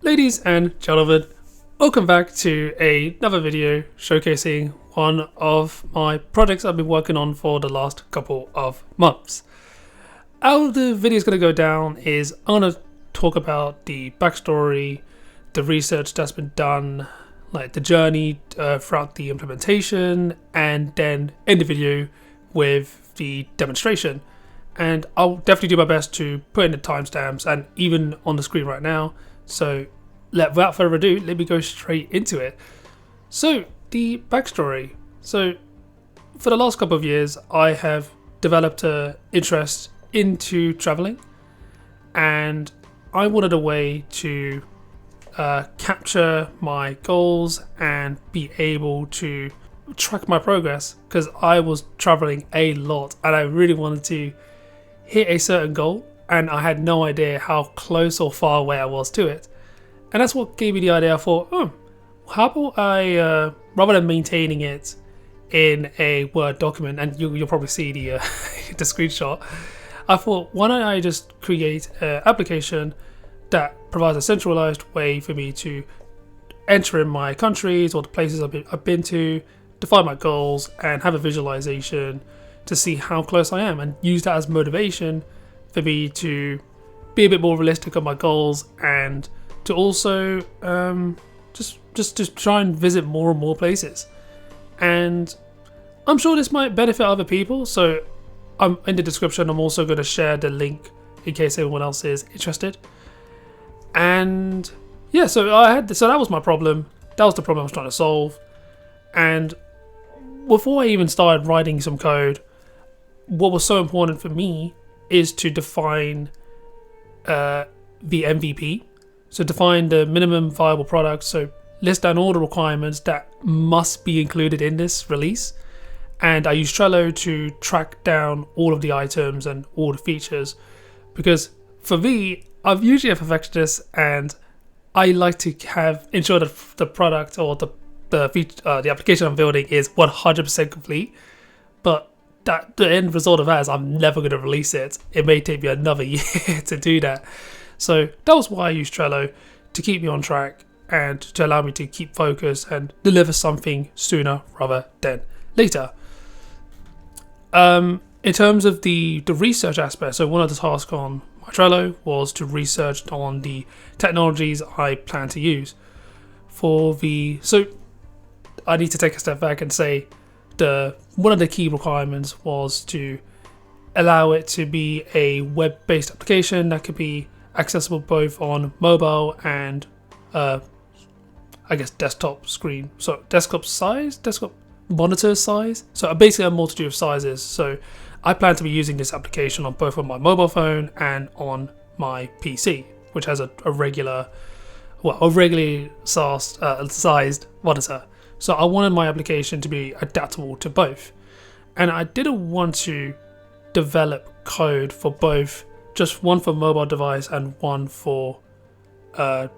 Ladies and gentlemen, welcome back to another video showcasing one of my projects I've been working on for the last couple of months. How the video is going to go down is I'm going to talk about the backstory, the research that's been done, like the journey throughout the implementation, and then end the video with the demonstration. And I'll definitely do my best to put in the timestamps and even on the screen right now. So without further ado, let me go straight into it. So the backstory. So for the last couple of years, I have developed an interest into traveling, and I wanted a way to capture my goals and be able to track my progress, because I was traveling a lot and I really wanted to hit a certain goal and I had no idea how close or far away I was to it. And that's what gave me the idea. I thought, how about I, rather than maintaining it in a Word document, and you'll probably see the the screenshot, I thought, why don't I just create an application that provides a centralized way for me to enter in my countries or the places I've been to, define my goals, and have a visualization to see how close I am, and use that as motivation for me to be a bit more realistic on my goals, and to also just try and visit more and more places. And I'm sure this might benefit other people, so I'm in the description. I'm also going to share the link in case anyone else is interested. And yeah, so that was my problem. That was the problem I was trying to solve. And before I even started writing some code, what was so important for me is to define the MVP. So define the minimum viable product. So list down all the requirements that must be included in this release. And I use Trello to track down all of the items and all the features, because for me, I'm usually a perfectionist and I like to ensure that the product or the application I'm building is 100% complete. But the end result of that is I'm never going to release it. It may take me another year to do that. So that was why I used Trello, to keep me on track and to allow me to keep focused and deliver something sooner rather than later. In terms of the research aspect, so one of the tasks on my Trello was to research on the technologies I plan to use so I need to take a step back and say one of the key requirements was to allow it to be a web-based application that could be accessible both on mobile and desktop screen. So desktop monitor size. So basically a multitude of sizes. So I plan to be using this application on both on my mobile phone and on my PC, which has a regularly sized monitor. So I wanted my application to be adaptable to both. And I didn't want to develop code for both, just one for mobile device and one for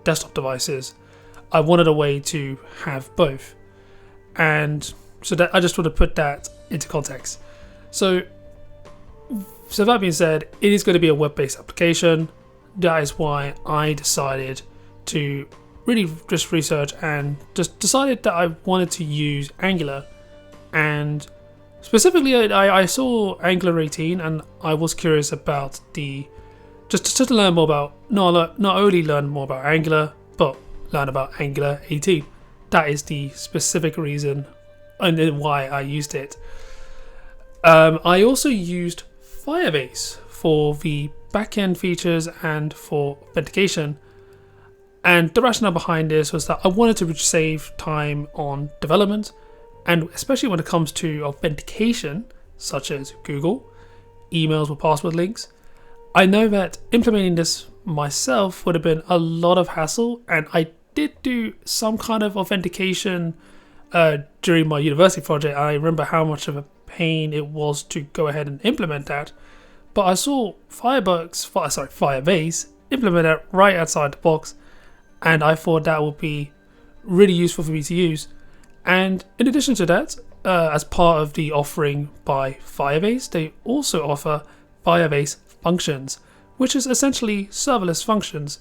desktop devices. I wanted a way to have both. And so that I just want to put that into context. So that being said, it is going to be a web-based application. That is why I decided to really just research and just decided that I wanted to use Angular. And specifically, I saw Angular 18 and I was curious about just to learn more about, not only learn more about Angular, but learn about Angular 18. That is the specific reason and why I used it. I also used Firebase for the backend features and for authentication. And the rationale behind this was that I wanted to save time on development, and especially when it comes to authentication, such as Google, emails with password links. I know that implementing this myself would have been a lot of hassle, and I did do some kind of authentication during my university project. I remember how much of a pain it was to go ahead and implement that. But I saw Firebase implement it right outside the box, and I thought that would be really useful for me to use. And in addition to that, as part of the offering by Firebase, they also offer Firebase Functions, which is essentially serverless functions.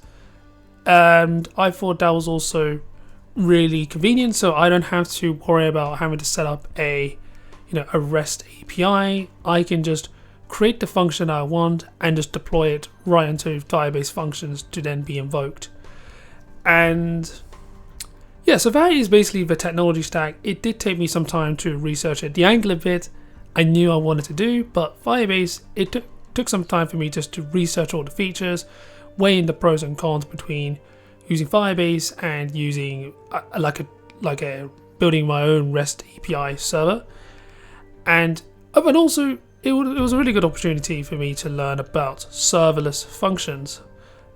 And I thought that was also really convenient, so I don't have to worry about having to set up a REST API. I can just create the function I want and just deploy it right into Firebase functions to then be invoked. And yeah, so that is basically the technology stack. It did take me some time to research it. The Angular bit I knew I wanted to do, but Firebase, it took some time for me just to research all the features, weighing the pros and cons between using Firebase and using building my own REST API server. And also it was a really good opportunity for me to learn about serverless functions,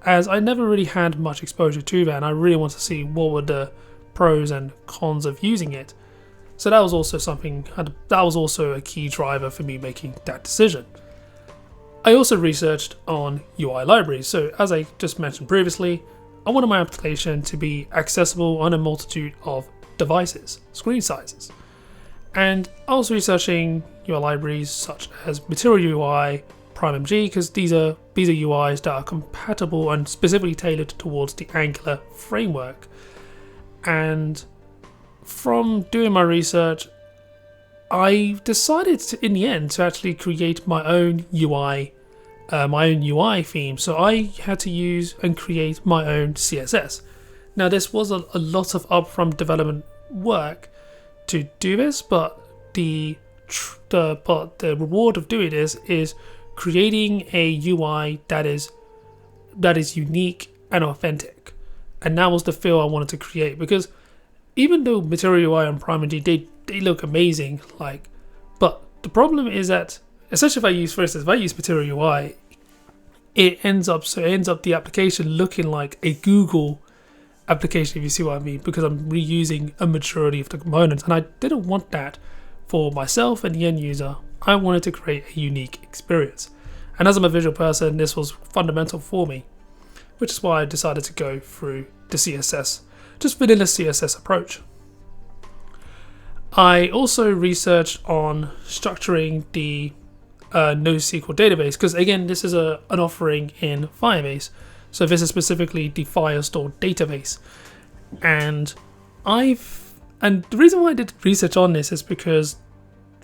as I never really had much exposure to that, and I really want to see what were the pros and cons of using it. So that was also a key driver for me making that decision. I also researched on UI libraries. So as I just mentioned previously, I wanted my application to be accessible on a multitude of devices, screen sizes. And I was researching UI libraries such as Material UI, PrimeMG, because these are UIs that are compatible and specifically tailored towards the Angular framework. And from doing my research, I decided in the end to actually create my own UI theme. So I had to use and create my own CSS. Now this was a lot of upfront development work to do this, but the reward of doing this is creating a UI that is unique and authentic. And that was the feel I wanted to create, because even though Material UI and PrimeMG, they look amazing, but the problem is that, especially if I use Material UI, it ends up the application looking like a Google application, if you see what I mean, because I'm reusing a majority of the components, and I didn't want that for myself and the end user. I wanted to create a unique experience, and as I'm a visual person, this was fundamental for me, which is why I decided to go through the CSS, just vanilla CSS approach. I also researched on structuring the NoSQL database, because again, this is an offering in Firebase. So this is specifically the Firestore database. And the reason why I did research on this is because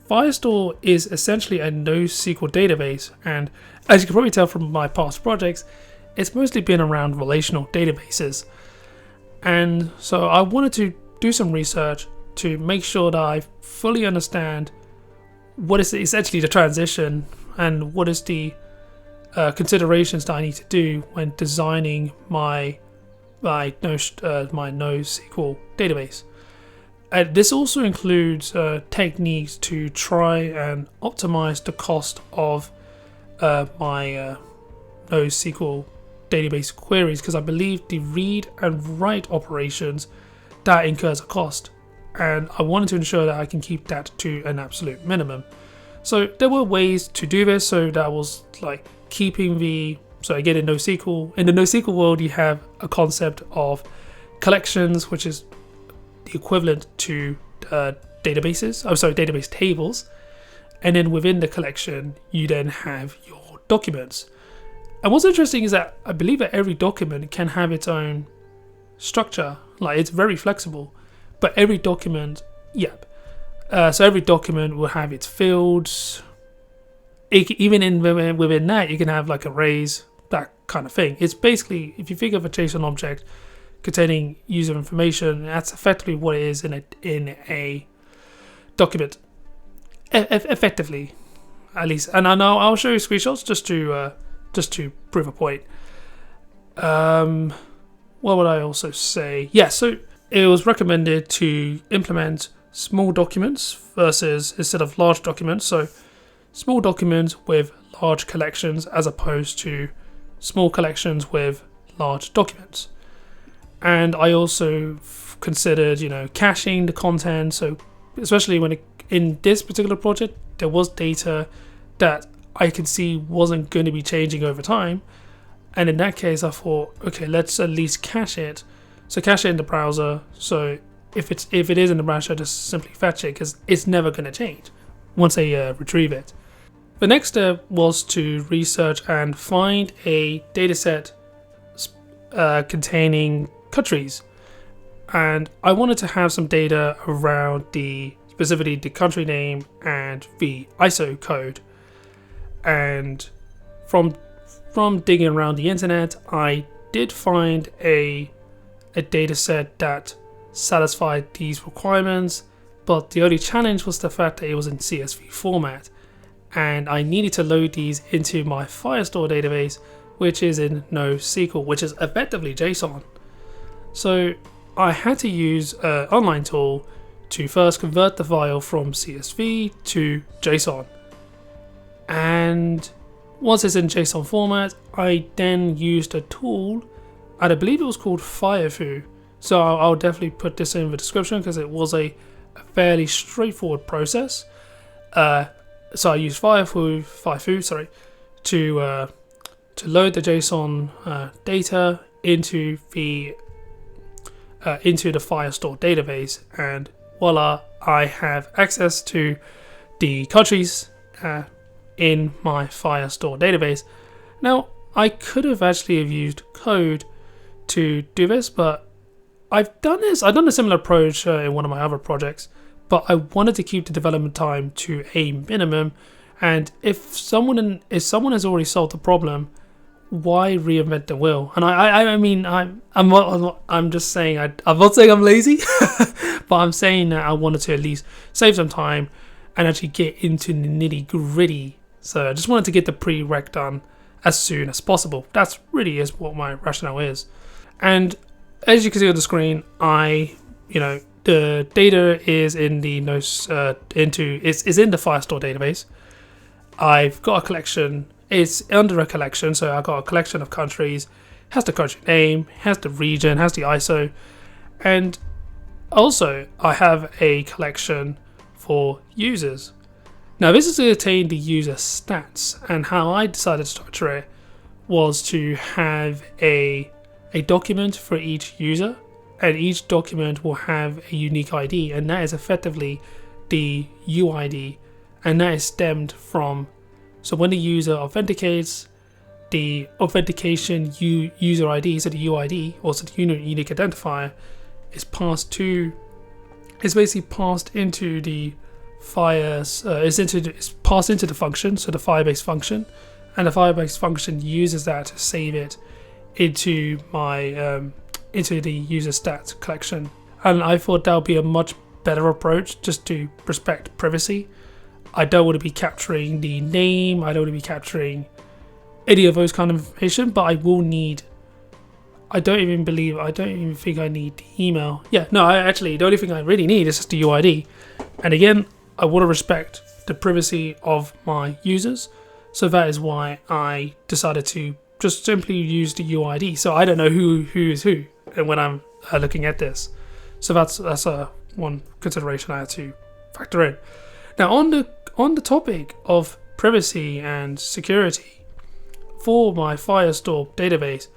Firestore is essentially a NoSQL database, and as you can probably tell from my past projects, it's mostly been around relational databases. And so I wanted to do some research to make sure that I fully understand what is essentially the transition and what is the considerations that I need to do when designing my NoSQL database. This also includes techniques to try and optimize the cost of my NoSQL database queries, because I believe the read and write operations, that incurs a cost, and I wanted to ensure that I can keep that to an absolute minimum. So there were ways to do this. So that was like keeping so again, in the NoSQL world, you have a concept of collections, which is the equivalent to database tables, and then within the collection you then have your documents. And what's interesting is that I believe that every document can have its own structure, it's very flexible, but every document, so every document will have its fields. Even within that, you can have arrays, that kind of thing. It's basically, if you think of a JSON object containing user information, that's effectively what it is in a document. Effectively, at least. And I'll show you screenshots just to prove a point. What would I also say? Yeah, so it was recommended to implement small documents instead of large documents. So small documents with large collections as opposed to small collections with large documents. And I also considered, caching the content. So especially in this particular project, there was data that I could see wasn't going to be changing over time. And in that case, I thought, okay, let's at least cache it. So cache it in the browser. So if it is in the browser, just simply fetch it, because it's never going to change once I retrieve it. The next step was to research and find a dataset containing countries, and I wanted to have some data around specifically the country name and the ISO code. And from digging around the internet, I did find a data set that satisfied these requirements, but the only challenge was the fact that it was in CSV format, and I needed to load these into my Firestore database, which is in NoSQL, which is effectively JSON. So I had to use an online tool to first convert the file from CSV to JSON. And once it's in JSON format, I then used a tool, and I believe it was called Firefoo. So I'll definitely put this in the description because it was a fairly straightforward process. So I used Firefoo, to load the JSON data into the Firestore database, and voila, I have access to the countries in my Firestore database. Now, I could have actually used code to do this, but I've done a similar approach in one of my other projects, but I wanted to keep the development time to a minimum. And if someone has already solved the problem, why reinvent the wheel? And I'm just saying, I'm not saying I'm lazy, but I'm saying that I wanted to at least save some time and actually get into the nitty gritty. So I just wanted to get the prereq done as soon as possible. That's really is what my rationale is. And as you can see on the screen, the data is in the is in the Firestore database. I've got a collection. It's under a collection, so I've got a collection of countries. Has the country name, has the region, has the ISO, and also I have a collection for users. Now this is to contain the user stats, and how I decided to structure it was to have a document for each user, and each document will have a unique ID, and that is effectively the UID, and that is stemmed from, so when the user authenticates, the authentication user ID, so the UID, also the unique identifier, is basically passed into the it's passed into the function, so the Firebase function, and the Firebase function uses that to save it into my into the user stats collection. And I thought that would be a much better approach, just to respect privacy. I don't want to be capturing the name, I don't want to be capturing any of those kind of information, but I will need, I don't even think I need the email. Yeah, no, the only thing I really need is just the UID. And again, I want to respect the privacy of my users, so that is why I decided to just simply use the UID. So I don't know who is who, and when I'm looking at this. So that's one consideration I had to factor in. Now on the topic of privacy and security, for my Firestore database,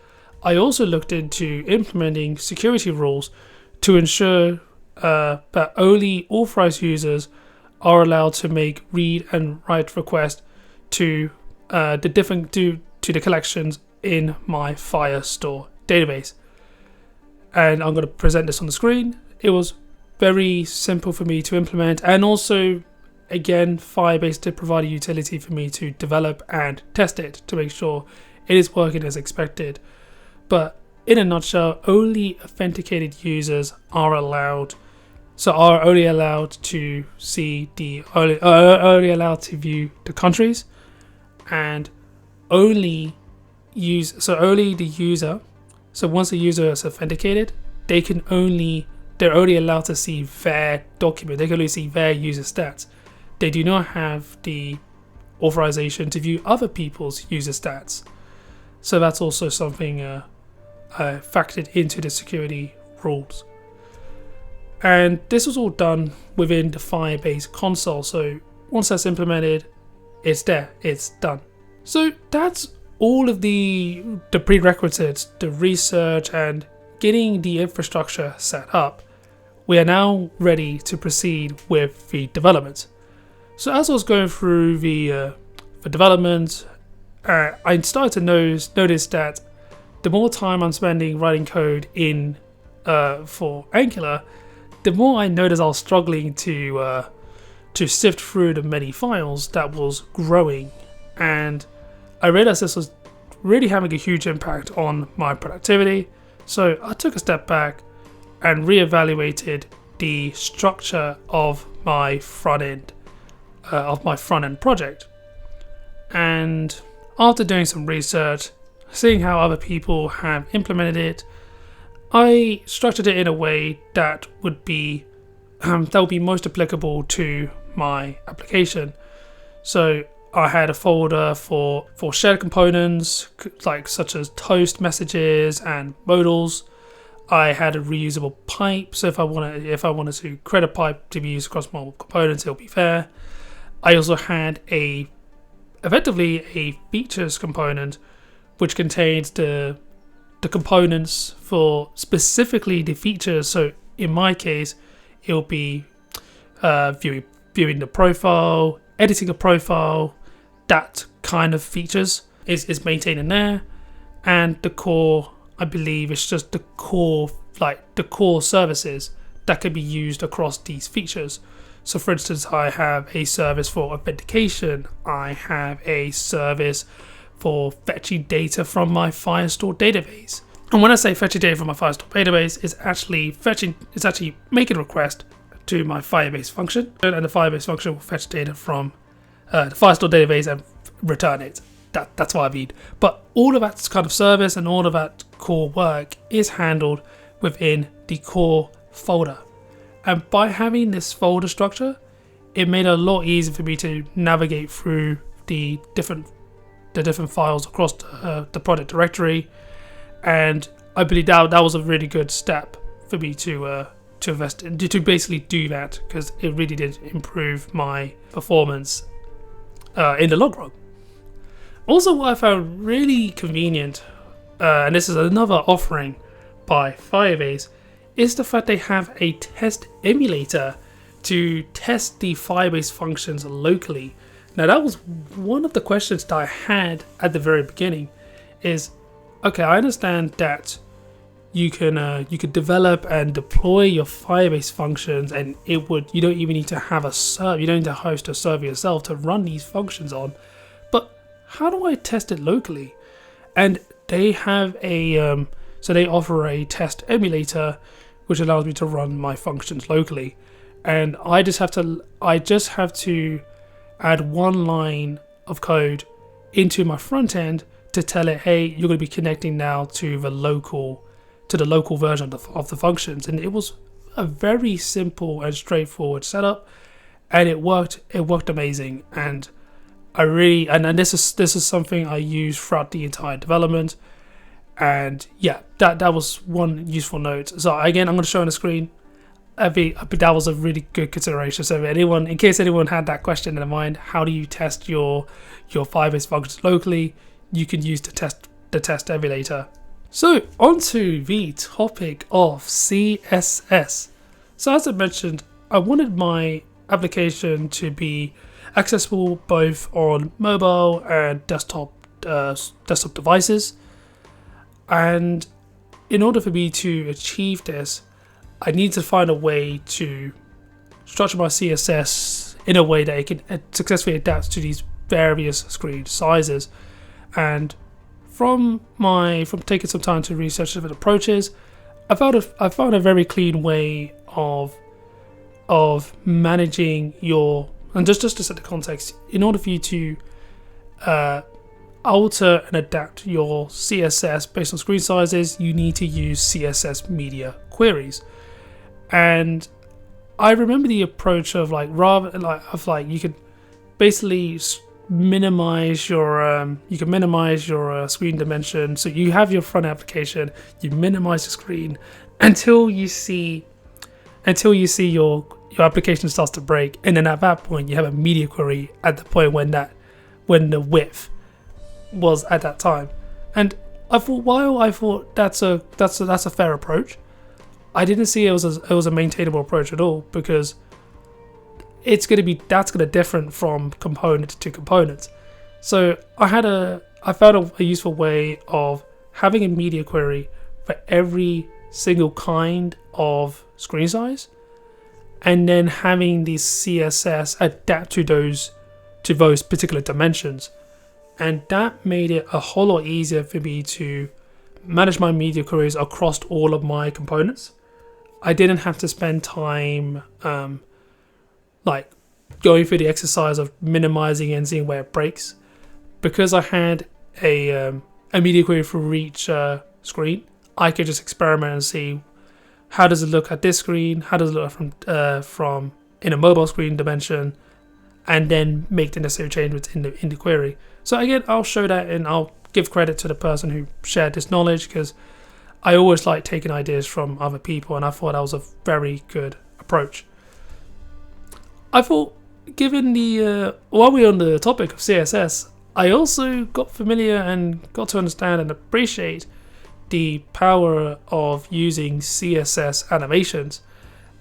I also looked into implementing security rules to ensure that only authorized users are allowed to make read and write requests to the collections in my Firestore database. And I'm going to present this on the screen. It was very simple for me to implement, and also, again, Firebase did provide a utility for me to develop and test it to make sure it is working as expected. But in a nutshell, only authenticated users are only allowed to see only allowed to view the countries, and only the user. So once the user is authenticated, they're only allowed to see their document. They can only see their user stats. They do not have the authorization to view other people's user stats. So that's also something factored into the security rules. And this was all done within the Firebase console. So once that's implemented, it's there, it's done. So that's all of the prerequisites, the research, and getting the infrastructure set up. We are now ready to proceed with the development. So as I was going through the development, I started to notice that the more time I'm spending writing code in for Angular, the more I noticed I was struggling to sift through the many files that was growing, and I realized this was really having a huge impact on my productivity. So I took a step back and reevaluated the structure of my front end project. And after doing some research, seeing how other people have implemented it, I structured it in a way that would be most applicable to my application. So I had a folder for shared components, like such as toast messages and modals. I had a reusable pipe, so if I wanted to create a pipe to be used across multiple components, it'll be fair. I also had effectively a features component, which contains the components for specifically the features. So in my case, it'll be viewing the profile, editing a profile, that kind of features is maintained in there. And the core, I believe, is just the core services that can be used across these features. So for instance, I have a service for authentication. I have a service for fetching data from my Firestore database. And when I say fetching data from my Firestore database, it's actually making a request to my Firebase function, and the Firebase function will fetch data from the Firestore database and return it. That's what I mean. But all of that kind of service and all of that core work is handled within the core folder. And by having this folder structure, it made it a lot easier for me to navigate through the different files across the product directory. And I believe that was a really good step for me to invest in, to basically do that, because it really did improve my performance in the long run. Also, what I found really convenient, and this is another offering by Firebase, is the fact they have a test emulator to test the Firebase functions locally. Now, that was one of the questions that I had at the very beginning. Is, okay, I understand that you can develop and deploy your Firebase functions, and you don't even need to have you don't need to host a server yourself to run these functions on. But how do I test it locally? And they have so they offer a test emulator which allows me to run my functions locally, and I just have to add one line of code into my front end to tell it, hey, you're going to be connecting now to the local version of the functions. And it was a very simple and straightforward setup, and it worked amazing. And this is something I use throughout the entire development. And yeah, that was one useful note. So again, I'm going to show on the screen. That was a really good consideration. So in case anyone had that question in their mind, how do you test your Firebase functions locally? You can use the test emulator. So onto the topic of CSS. So as I mentioned, I wanted my application to be accessible both on mobile and desktop devices. And in order for me to achieve this, I need to find a way to structure my CSS in a way that it can successfully adapt to these various screen sizes. And from taking some time to research different approaches, I found a very clean way of managing your, and just to set the context, in order for you to alter and adapt your CSS based on screen sizes, you need to use CSS media queries. And I remember the approach of you could basically minimize your screen dimension. So you have your front application, you minimize the screen until you see your application starts to break, and then at that point you have a media query at the point when the width was at that time. And I thought that's a fair approach. I didn't see it was a maintainable approach at all, because that's going to differ from component to component. So I found a useful way of having a media query for every single kind of screen size, and then having the CSS adapt to those particular dimensions. And that made it a whole lot easier for me to manage my media queries across all of my components. I didn't have to spend time like going through the exercise of minimizing and seeing where it breaks. Because I had a media query for each screen, I could just experiment and see how does it look at this screen, how does it look from in a mobile screen dimension, and then make the necessary changes in the query. So again, I'll show that, and I'll give credit to the person who shared this knowledge, because I always like taking ideas from other people, and I thought that was a very good approach. I thought, given the while we're on the topic of CSS, I also got familiar and got to understand and appreciate the power of using CSS animations,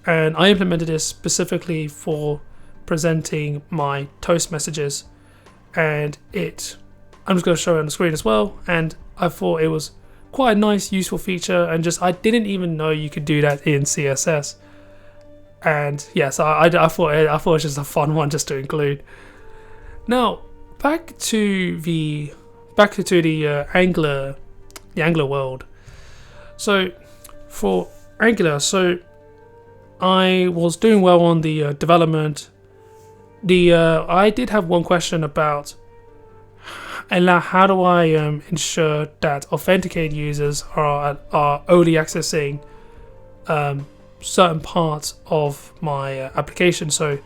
and I implemented this specifically for presenting my toast messages, and I'm just going to show it on the screen as well, and I thought it was quite a nice, useful feature, and I didn't even know you could do that in CSS. And yes, I thought it was just a fun one just to include. Now back to the Angular world. So for Angular, I was doing well on the development. I did have one question about how do I ensure that authenticated users are only accessing certain parts of my application. So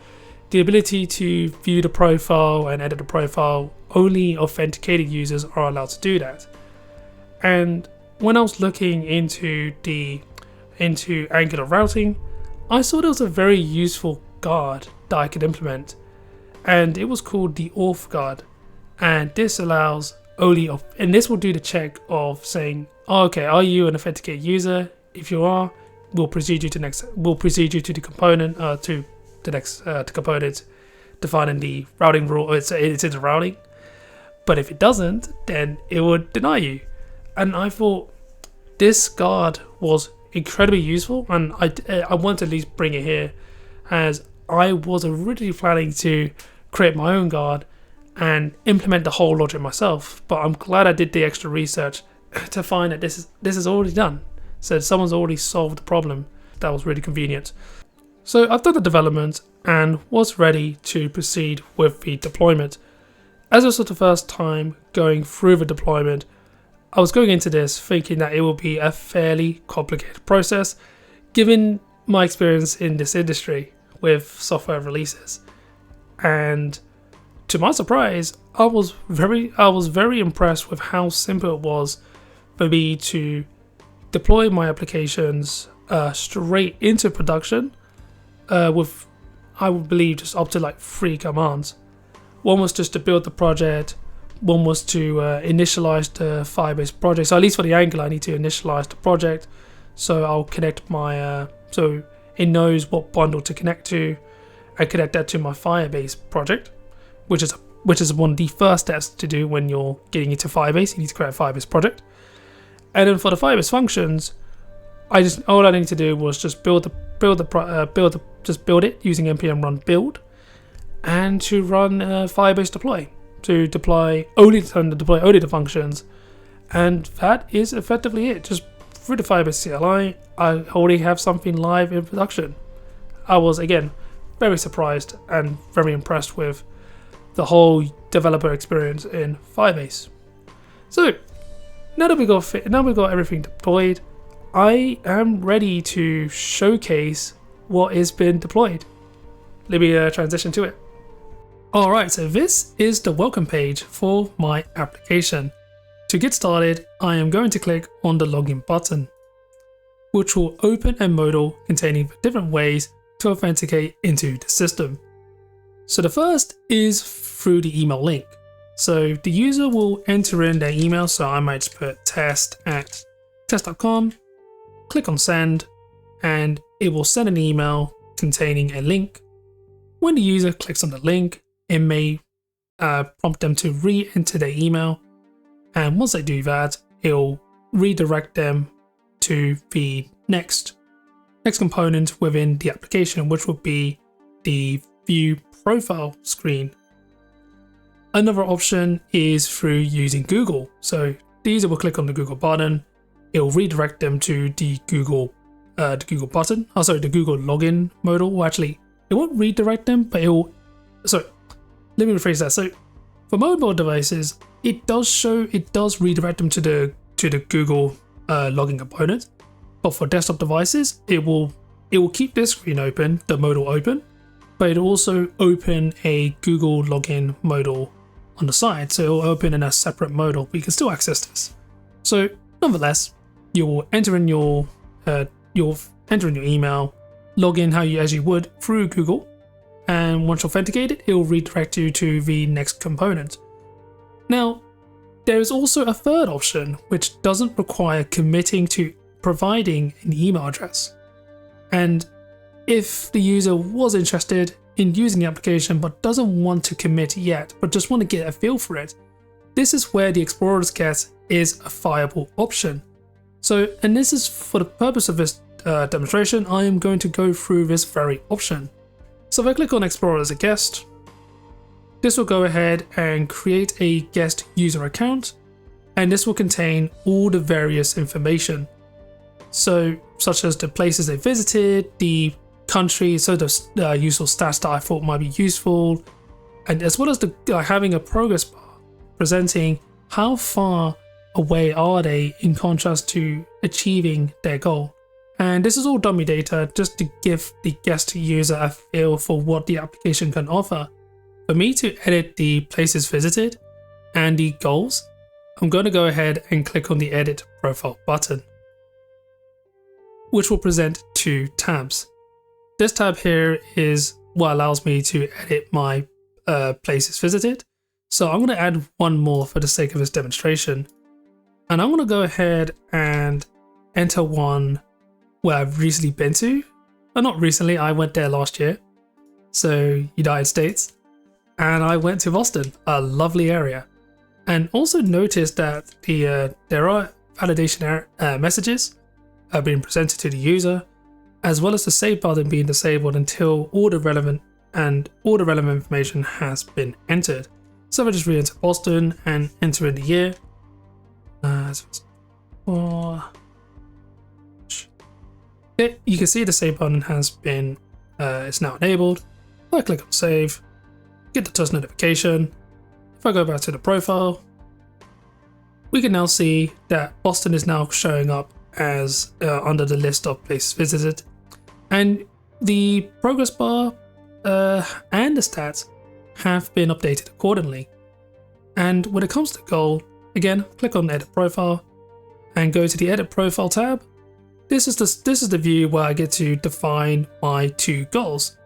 the ability to view the profile and edit the profile, only authenticated users are allowed to do that. And when I was looking into Angular routing, I saw there was a very useful guard that I could implement, and it was called the auth guard. And this allows and this will do the check of saying, oh, okay, are you an authenticated user? If you are, we'll proceed you to the component to the next component, defining the routing rule. It's in the routing. But if it doesn't, then it would deny you. And I thought this guard was incredibly useful, and I want to at least bring it here, as I was originally planning to create my own guard and implement the whole logic myself. But I'm glad I did the extra research to find that this is already done. So someone's already solved the problem. That was really convenient. So I've done the development and was ready to proceed with the deployment. As it was the first time going through the deployment, I was going into this thinking that it will be a fairly complicated process, given my experience in this industry with software releases. And to my surprise, I was very impressed with how simple it was for me to deploy my applications straight into production with, I would believe, just up to like 3 commands. One was just to build the project, one was to initialize the Firebase project. So at least for the Angular, I need to initialize the project. So I'll connect my, so it knows what bundle to connect to. I connect that to my Firebase project, which is one of the first steps to do when you're getting into Firebase. You need to create a Firebase project. And then for the Firebase functions, all I needed to do was just build it using npm run build, and to run Firebase deploy to deploy only the functions, and that is effectively it. Just through the Firebase CLI, I already have something live in production. I was again very surprised and very impressed with the whole developer experience in Firebase. So now that we got everything deployed, I am ready to showcase what has been deployed. Let me transition to it. Alright, so this is the welcome page for my application. To get started, I am going to click on the login button, which will open a modal containing different ways to authenticate into the system. So the first is through the email link. So the user will enter in their email, so I might just put test@test.com, click on send, and it will send an email containing a link. When the user clicks on the link, it may prompt them to re-enter their email, and once they do that, it'll redirect them to the next component within the application, which would be the view profile screen. Another option is through using Google. So the user will click on the Google button, it will redirect them to the Google button. Oh, sorry, the Google login modal. Well, actually, it won't redirect them, but it will. So let me rephrase that. So for mobile devices, it does redirect them to the Google login component. But for desktop devices, it will keep this screen open, the modal open, but it'll also open a Google login modal on the side. So it will open in a separate modal, but you can still access this. So nonetheless, you will enter in your email, log in as you would through Google, and once authenticated, it will redirect you to the next component. Now, there is also a third option which doesn't require committing to providing an email address. And if the user was interested in using the application but doesn't want to commit yet, but just want to get a feel for it, this is where the Explorer's Guest is a viable option. So, and this is for the purpose of this demonstration, I am going to go through this very option. So if I click on Explorer as a guest, this will go ahead and create a guest user account, and this will contain all the various information. So, such as the places they visited, the country, so the useful stats that I thought might be useful, and as well as having a progress bar presenting how far away are they in contrast to achieving their goal. And this is all dummy data just to give the guest user a feel for what the application can offer. For me to edit the places visited and the goals, I'm going to go ahead and click on the Edit Profile button, which will present two tabs. This tab here is what allows me to edit my places visited. So I'm going to add one more for the sake of this demonstration. And I'm going to go ahead and enter one where I've recently been to. Well, not recently, I went there last year. So United States. And I went to Boston, a lovely area. And also notice that there are validation messages being presented to the user, as well as the save button being disabled until all the relevant information has been entered. So if I just re-enter Boston and enter in the year, you can see the save button has been it's now enabled. If I click on save, get the touch notification. If I go back to the profile, we can now see that Boston is now showing up as under the list of places visited, and the progress bar and the stats have been updated accordingly. And when it comes to goal, again, click on Edit Profile and go to the Edit Profile tab. This is the view where I get to define my two goals.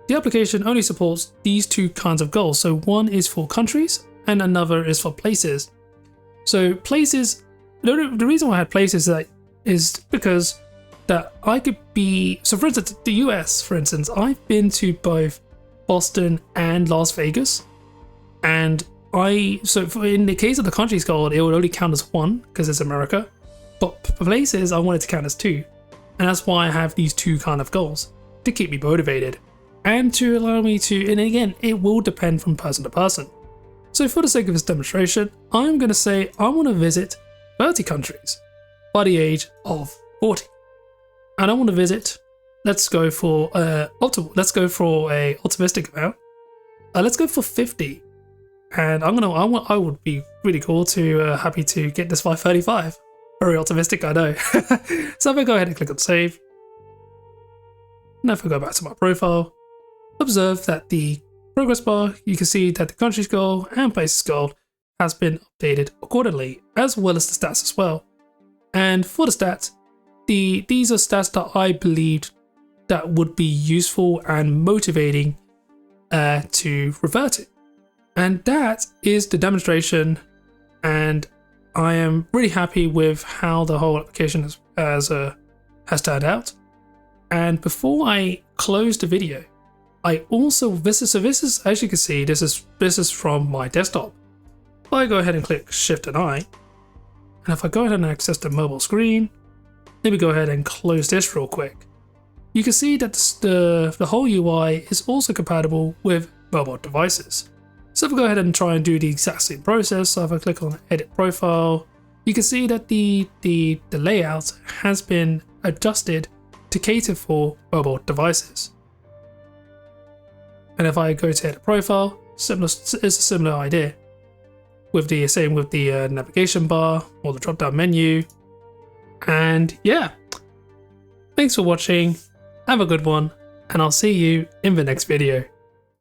The application only supports these two kinds of goals. So one is for countries and another is for places. So places, the reason why I had places is because that I could be, so for instance, the US, for instance, I've been to both Boston and Las Vegas, and in the case of the countries goal, it would only count as one because it's America, but for places I wanted to count as two, and that's why I have these two kind of goals to keep me motivated and to allow me to, and again, it will depend from person to person. So for the sake of this demonstration, I'm going to say I want to visit 30 countries by the age of 40, and I want to visit. Let's go for a optimistic amount. Let's go for 50. And I would be really cool to happy to get this by 35. Very optimistic, I know. So if I go ahead and click on save, and if I go back to my profile, observe that the progress bar, you can see that the country's goal and places goal has been updated accordingly, as well as the stats as well. And for the stats, these are stats that I believed that would be useful and motivating to revert to. And that is the demonstration, and I am really happy with how the whole application has turned out. And before I close the video, I also this is as you can see, this is from my desktop. If I go ahead and click Shift and I And if I go ahead and access the mobile screen, let me go ahead and close this real quick. You can see that the whole UI is also compatible with mobile devices. So if I go ahead and try and do the exact same process, so if I click on edit profile, you can see that the layout has been adjusted to cater for mobile devices. And if I go to edit profile, it's a similar idea. With the same with the navigation bar or the drop down menu. And yeah, thanks for watching. Have a good one, and I'll see you in the next video.